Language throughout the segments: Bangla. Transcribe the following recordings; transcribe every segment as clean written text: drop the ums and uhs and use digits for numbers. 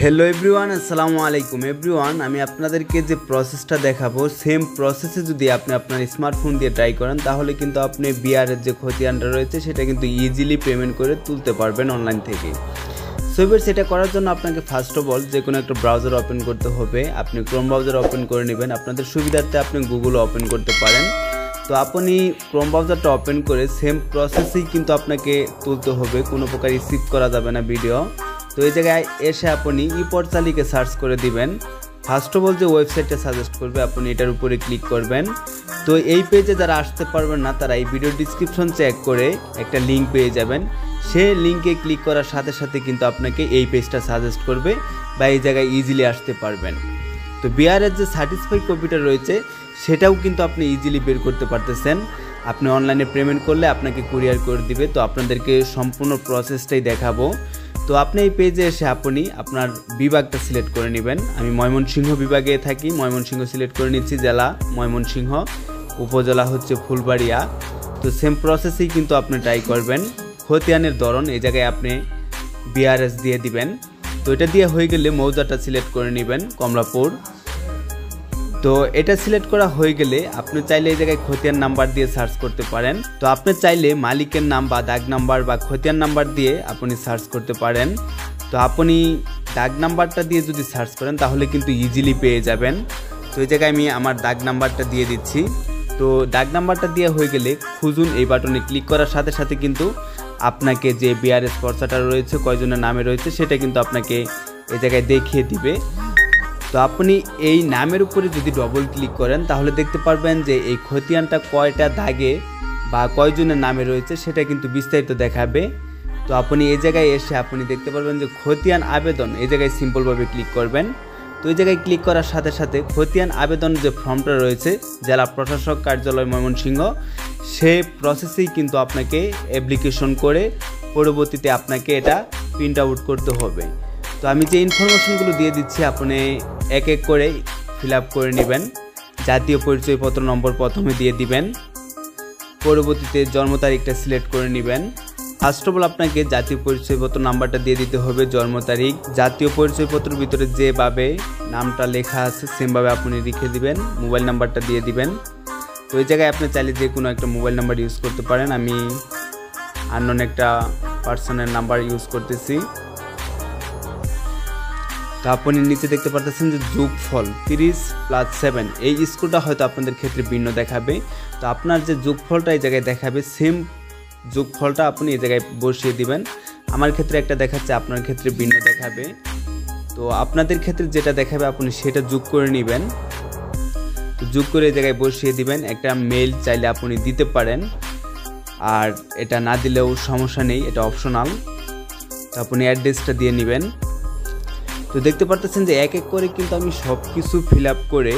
हेलो एवरीवन अस्सलामु आलैकुम एवरीवन আমি আপনাদেরকে যে প্রসেসটা দেখাবো সেম প্রসেসে যদি আপনি আপনার স্মার্টফোন দিয়ে ট্রাই করেন তাহলে কিন্তু আপনি বিআর এর যে খতিয়ানটা রয়েছে সেটা কিন্তু ইজিলি পেমেন্ট করে তুলতে পারবেন অনলাইন থেকে। সো এবার সেটা করার জন্য আপনাকে ফার্স্ট অফ অল যে কোনো একটা ব্রাউজার ওপেন করতে হবে। আপনি ক্রোম ব্রাউজার ওপেন করে নেবেন, আপনাদের সুবিধার্থে আপনি গুগল ওপেন করতে পারেন। তো আপনি ক্রোম ব্রাউজারটা ওপেন করে সেম প্রসেসেই কিন্তু আপনাকে তুলতে হবে, কোনো প্রকার স্কিপ করা যাবে না ভিডিও। তো এই জায়গায় এসে আপনি ইপোর্টাল লিখে সার্চ করে দিবেন। ফার্স্ট অফ অল যে ওয়েবসাইটটা সাজেস্ট করবে আপনি এটার উপরে ক্লিক করবেন। তো এই পেজে যারা আসতে পারবেন না তারা এই ভিডিও ডিসক্রিপশন চেক করে একটা লিঙ্ক পেয়ে যাবেন। সেই লিঙ্কে ক্লিক করার সাথে সাথে কিন্তু আপনাকে এই পেজটা সাজেস্ট করবে বা এই জায়গায় ইজিলি আসতে পারবেন। তো বিআরের যে সার্টিফাই কপিটা রয়েছে সেটাও কিন্তু আপনি ইজিলি বের করতে পারতেছেন। আপনি অনলাইনে পেমেন্ট করলে আপনাকে কুরিয়ার করে দিবে। তো আপনাদেরকে সম্পূর্ণ প্রসেসটাই দেখাবো। তো আপনি এই পেজে এসে আপনি আপনার বিভাগটা সিলেক্ট করে নেবেন। আমি ময়মনসিংহ বিভাগে থাকি, ময়মনসিংহ সিলেক্ট করে নিচ্ছি। জেলা ময়মনসিংহ, উপজেলা হচ্ছে ফুলবাড়িয়া। তো সেম প্রসেসেই কিন্তু আপনি ট্রাই করবেন। খতিয়ানের ধরন এই জায়গায় আপনি বিআরএস দিয়ে দিবেন। তো এটা দিয়ে হয়ে গেলে মৌজাটা সিলেক্ট করে নেবেন কমলাপুর। তো এটা সিলেক্ট করা হয়ে গেলে আপনি চাইলে এই জায়গায় খতিয়ান নাম্বার দিয়ে সার্চ করতে পারেন। তো আপনি চাইলে মালিকের নাম বা দাগ নাম্বার বা খতিয়ান নাম্বার দিয়ে আপনি সার্চ করতে পারেন। তো আপনি দাগ নাম্বারটা দিয়ে যদি সার্চ করেন তাহলে কিন্তু ইজিলি পেয়ে যাবেন। তো এই জায়গায় আমি আমার দাগ নাম্বারটা দিয়ে দিচ্ছি। তো দাগ নাম্বারটা দিয়ে হয়ে গেলে খুঁজুন এই বাটনে ক্লিক করার সাথে সাথে কিন্তু আপনাকে যে বিআরএস পর্চাটা রয়েছে কয়জনের নামে রয়েছে সেটা কিন্তু আপনাকে এই জায়গায় দেখিয়ে দিবে। তো আপনি এই নামের উপরে যদি ডবল ক্লিক করেন তাহলে দেখতে পারবেন যে এই খতিয়ানটা কয়টা দাগে বা কয়জনের নামে রয়েছে সেটা কিন্তু বিস্তারিত দেখাবে। তো আপনি এই জায়গায় এসে আপনি দেখতে পারবেন যে খতিয়ান আবেদন, এই জায়গায় সিম্পলভাবে ক্লিক করবেন। তো এই জায়গায় ক্লিক করার সাথে সাথে খতিয়ান আবেদন যে ফর্মটা রয়েছে জেলা প্রশাসক কার্যালয় ময়মনসিংহ, সেই প্রসেসেই কিন্তু আপনাকে অ্যাপ্লিকেশন করে পরবর্তীতে আপনাকে এটা প্রিন্ট আউট করতে হবে। তো আমি যে ইনফরমেশনগুলো দিয়ে দিচ্ছি আপনি এক এক করে ফিল আপ করে নেবেন। জাতীয় পরিচয়পত্র নম্বর প্রথমে দিয়ে দিবেন, পরবর্তীতে জন্ম তারিখটা সিলেক্ট করে নেবেন। ফার্স্ট অফ অল আপনাকে জাতীয় পরিচয়পত্র নাম্বারটা দিয়ে দিতে হবে, জন্ম তারিখ। জাতীয় পরিচয়পত্রের ভিতরে যেভাবে নামটা লেখা আছে সেমভাবে আপনি লিখে দিবেন, মোবাইল নাম্বারটা দিয়ে দিবেন। তো এই জায়গায় আপনি চাইলে যে কোনো একটা মোবাইল নাম্বার ইউজ করতে পারেন। আমি আননোন একটা পার্সনের নাম্বার ইউজ করতেছি। তো আপনি নিচে দেখতে পারতেছেন যে যোগফল 30+7, এই স্কোরটা হয়তো আপনাদের ক্ষেত্রে ভিন্ন দেখাবে। তো আপনার যে যোগফলটা এই জায়গায় দেখাবে সেম যোগফলটা আপনি এই জায়গায় বসিয়ে দিবেন। আমার ক্ষেত্রে একটা দেখাচ্ছে, আপনার ক্ষেত্রে ভিন্ন দেখাবে। তো আপনাদের ক্ষেত্রে যেটা দেখাবে আপনি সেটা যোগ করে নেবেন। তো যোগ করে এই জায়গায় বসিয়ে দিবেন। একটা মেইল চাইলে আপনি দিতে পারেন, আর এটা না দিলেও সমস্যা নেই, এটা অপশনাল। তো আপনি অ্যাড্রেসটা দিয়ে নেবেন। তো দেখতে পারতেছেন যে এক এক করে কিন্তু আমি সব কিছু ফিল আপ করে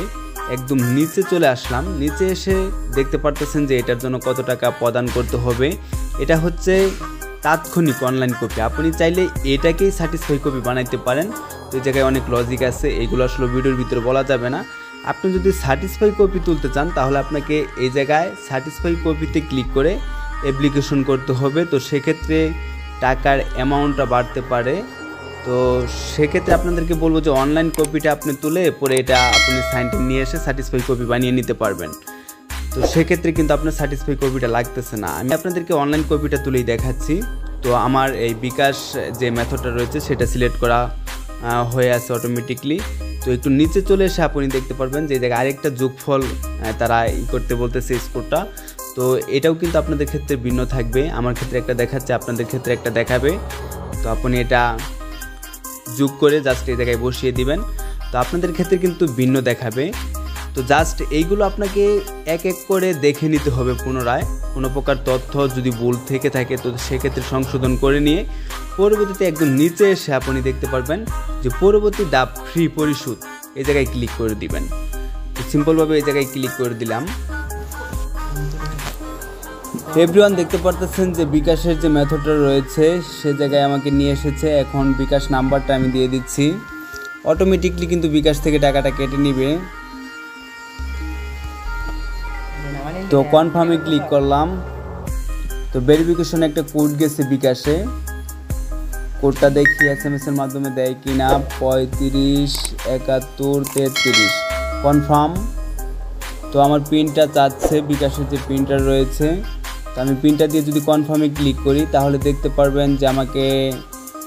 একদম নিচে চলে আসলাম। নিচে এসে দেখতে পারতেছেন যে এটার জন্য কত টাকা প্রদান করতে হবে। এটা হচ্ছে তাৎক্ষণিক অনলাইন কপি, আপনি চাইলে এটাকেই সার্টিফাই কপি বানাইতে পারেন। তো এই জায়গায় অনেক লজিক আছে, এইগুলো আসলে ভিডিওর ভিতরে বলা যাবে না। আপনি যদি সার্টিফাই কপি তুলতে চান তাহলে আপনাকে এই জায়গায় সার্টিফাই কপিতে ক্লিক করে অ্যাপ্লিকেশন করতে হবে। তো সেক্ষেত্রে টাকার অ্যামাউন্টটা বাড়তে পারে। তো সেক্ষেত্রে আপনাদেরকে বলবো যে অনলাইন কপিটা আপনি তুলে পরে এটা আপনি সাইনটা নিয়ে এসে সার্টিফাই কপি বানিয়ে নিতে পারবেন। তো সেক্ষেত্রে কিন্তু আপনার সার্টিফাই কপিটা লাগতেছে না। আমি আপনাদেরকে অনলাইন কপিটা তুলেই দেখাচ্ছি। তো আমার এই বিকাশ যে মেথডটা রয়েছে সেটা সিলেক্ট করা হয়ে আছে অটোমেটিকলি। তো একটু নিচে চলে এসে আপনি দেখতে পারবেন যে এই জায়গায় আরেকটা যোগফল তারা করতে বলতেছে স্কোরটা। তো এটাও কিন্তু আপনাদের ক্ষেত্রে ভিন্ন থাকবে। আমার ক্ষেত্রে একটা দেখাচ্ছে, আপনাদের ক্ষেত্রে একটা দেখাবে। তো আপনি এটা যোগ করে জাস্ট এই জায়গায় বসিয়ে দিবেন। তো আপনাদের ক্ষেত্রে কিন্তু ভিন্ন দেখাবে। তো জাস্ট এইগুলো আপনাকে এক এক করে দেখে নিতে হবে পুনরায়। কোনো প্রকার তথ্য যদি ভুল থেকে থাকে তো সেক্ষেত্রে সংশোধন করে নিয়ে পরবর্তীতে একদম নিচে এসে আপনি দেখতে পারবেন যে পরবর্তী ধাপ ফ্রি পরিশোধ, এই জায়গায় ক্লিক করে দিবেন। তো সিম্পলভাবে এই জায়গায় ক্লিক করে দিলাম। এভরিওয়ান দেখতে পারতেছেন যে বিকাশের যে মেথডটা রয়েছে সে জায়গায় আমাকে নিয়ে এসেছে। এখন বিকাশ নাম্বারটা আমি দিয়ে দিচ্ছি, অটোমেটিকলি কিন্তু বিকাশ থেকে টাকাটা কেটে নিবে। তো কনফার্মে ক্লিক করলাম। তো ভেরিফিকেশন একটা কোড গেছে বিকাশে, কোডটা দেখি SMS এর মাধ্যমে দেয় কি না। 35 71 33 কনফার্ম। তো আমার পিনটা চাচ্ছে, বিকাশের যে পিনটা রয়েছে, তো আমি পিনটা দিয়ে যদি কনফার্মে ক্লিক করি তাহলে দেখতে পারবেন যে আমাকে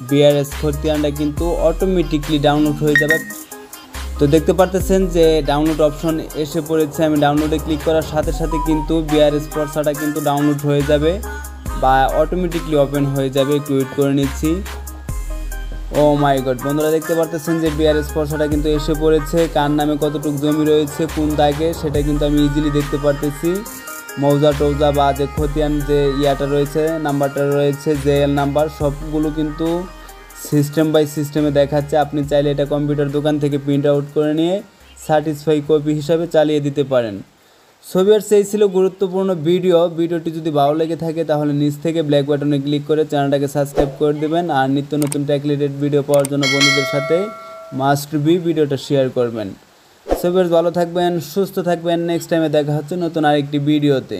বিআরএস খতিয়ানটা কিন্তু অটোমেটিকলি ডাউনলোড হয়ে যাবে। তো দেখতে পারতেছেন যে ডাউনলোড অপশন এসে পড়েছে। আমি ডাউনলোডে ক্লিক করার সাথে সাথে কিন্তু বিআরএস ফর্সাটা কিন্তু ডাউনলোড হয়ে যাবে বা অটোমেটিকলি ওপেন হয়ে যাবে। একটু ওয়েট করে নিচ্ছি। ও মাই গড, বন্ধুরা দেখতে পারতেছেন যে বিআরএস ফর্সাটা কিন্তু এসে পড়েছে। কার নামে কতটুকু জমি রয়েছে, কোন দাগে, সেটা কিন্তু আমি ইজিলি দেখতে পারতেছি। মৌজা টৌজা বা যে খতিয়ান যে ইয়াটা রয়েছে, নাম্বারটা রয়েছে, জেএল নাম্বার, সবগুলো কিন্তু সিস্টেম বাই সিস্টেমে দেখাচ্ছে। আপনি চাইলে এটা কম্পিউটার দোকান থেকে প্রিন্ট আউট করে নিয়ে সার্টিসফাই কপি হিসাবে চালিয়ে দিতে পারেন। ছবির সেই ছিল গুরুত্বপূর্ণ ভিডিওটি যদি ভালো লেগে থাকে তাহলে নিচ থেকে ব্ল্যাক বাটনে ক্লিক করে চ্যানেলটাকে সাবস্ক্রাইব করে দেবেন। আর নিত্য নতুন টেক রিলেটেড ভিডিও পাওয়ার জন্য বন্ধুদের সাথে মাস্ট বি ভিডিওটা শেয়ার করবেন। ছবির ভালো থাকবেন, সুস্থ থাকবেন। নেক্সট টাইমে দেখা হচ্ছে নতুন আরেকটি ভিডিওতে।